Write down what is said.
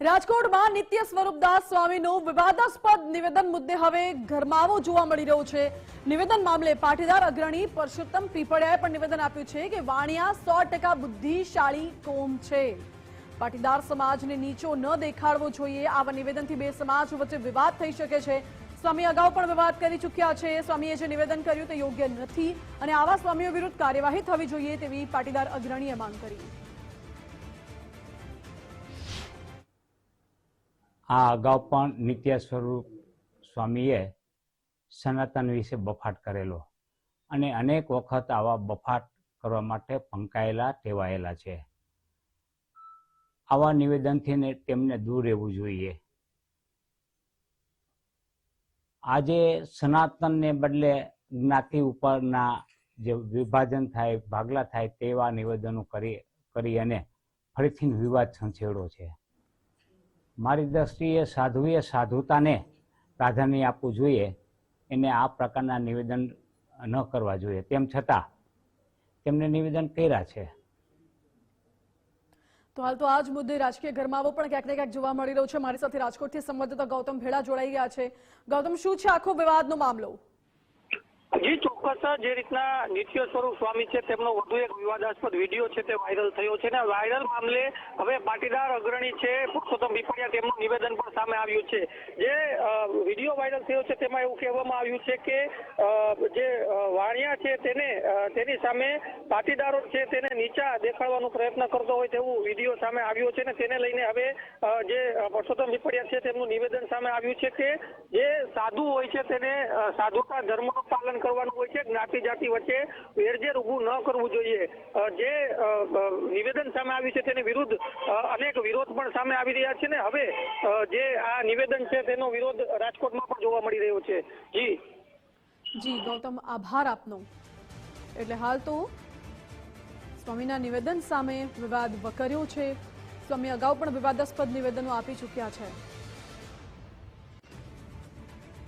રાજકોટમાં નિત્ય સ્વરૂપદાસ સ્વામીનું વિવાદાસ્પદ નિવેદન મુદ્દે હવે ગરમાવો જોવા મળી રહ્યો છે। નિવેદન મામલે પાટીદાર અગ્રણી પરસોત્તમ પીપળિયાએ પણ નિવેદન આપ્યું છે કે વાણિયા 100% બુદ્ધિશાળી કોમ છે। પાટીદાર સમાજને નીચો ન દેખાડવો જોઈએ। આવા નિવેદનથી બે સમાજ વચ્ચે વિવાદ થઈ શકે છે। સ્વામી અગાઉ પણ વિવાદ કરી ચૂક્યા છે। સ્વામીએ જે નિવેદન કર્યું તે યોગ્ય નથી અને આવા સ્વામીઓ વિરુદ્ધ કાર્યવાહી થવી જોઈએ તેવી પાટીદાર અગ્રણીએ માંગ કરી। આ અગાઉ પણ નિત્ય સ્વરૂપ સ્વામીએ સનાતન વિશે બફાટ કરેલો અને અનેક વખત આવા બફાટ કરવા માટે પંકાયેલા ટેવાયેલા છે। આવા નિવેદનથી તેમને દૂર રહેવું જોઈએ। આજે સનાતનને બદલે જ્ઞાતિ ઉપરના જે વિભાજન થાય, ભાગલા થાય તેવા નિવેદનો કરી અને ફરીથી વિવાદ છંછેડો છે। મારી દ્રષ્ટિએ સાધુએ સાધુતાને પ્રાધાન્ય આપવું જોઈએ। એને આ પ્રકારના નિવેદન ન કરવા જોઈએ। તેમ છતાં તેમને નિવેદન કર્યા છે। તો હાલ તો આ જ મુદ્દે રાજકીય ગરમાવો પણ ક્યાંક ને ક્યાંક જોવા મળી રહ્યો છે। મારી સાથે રાજકોટથી સંવાદદાતા ગૌતમ ભેડા જોડાઈ ગયા છે। ગૌતમ, શું છે આખો વિવાદનો મામલો? જી ચોક્કસ, જે રીતના નિત્ય સ્વરૂપ સ્વામી છે તેમનો વધુ એક વિવાદાસ્પદ વિડીયો છે તે વાયરલ થયો છે ને વાયરલ મામલે હવે પાટીદાર અગ્રણી છે પરસોત્તમ પીપળિયા તેમનું નિવેદન પણ સામે આવ્યું છે। જે વિડીયો વાયરલ થયો છે તેમાં એવું કહેવામાં આવ્યું છે કે જે વાણિયા છે તેની સામે પાટીદારો છે તેને નીચા દેખાડવાનો પ્રયત્ન કરતો હોય તેવું વિડીયો સામે આવ્યો છે ને તેને લઈને હવે જે પરસોત્તમ પીપળિયા છે તેમનું નિવેદન સામે આવ્યું છે કે જે સાધુ હોય છે તેને સાધુતા ધર્મનું પાલન કરવાનું હોય છે। જ્ઞાતિ જાતિ વચ્ચે વેરઝેર ઊભું ન કરવું જોઈએ। જે નિવેદન સામે આવ્યું છે તેની વિરુદ્ધ અનેક વિરોધ પણ સામે આવી રહ્યા છે ને હવે જે આ નિવેદન છે તેનો વિરોધ રાજકોટમાં પણ જોવા મળી રહ્યો છે। જી ગૌતમ, આભાર આપનો। એટલે હાલ તો સ્વામીના નિવેદન સામે વિવાદ વકર્યો છે। સ્વામી અગાઉ પણ વિવાદાસ્પદ નિવેદનો આપી ચૂક્યા છે।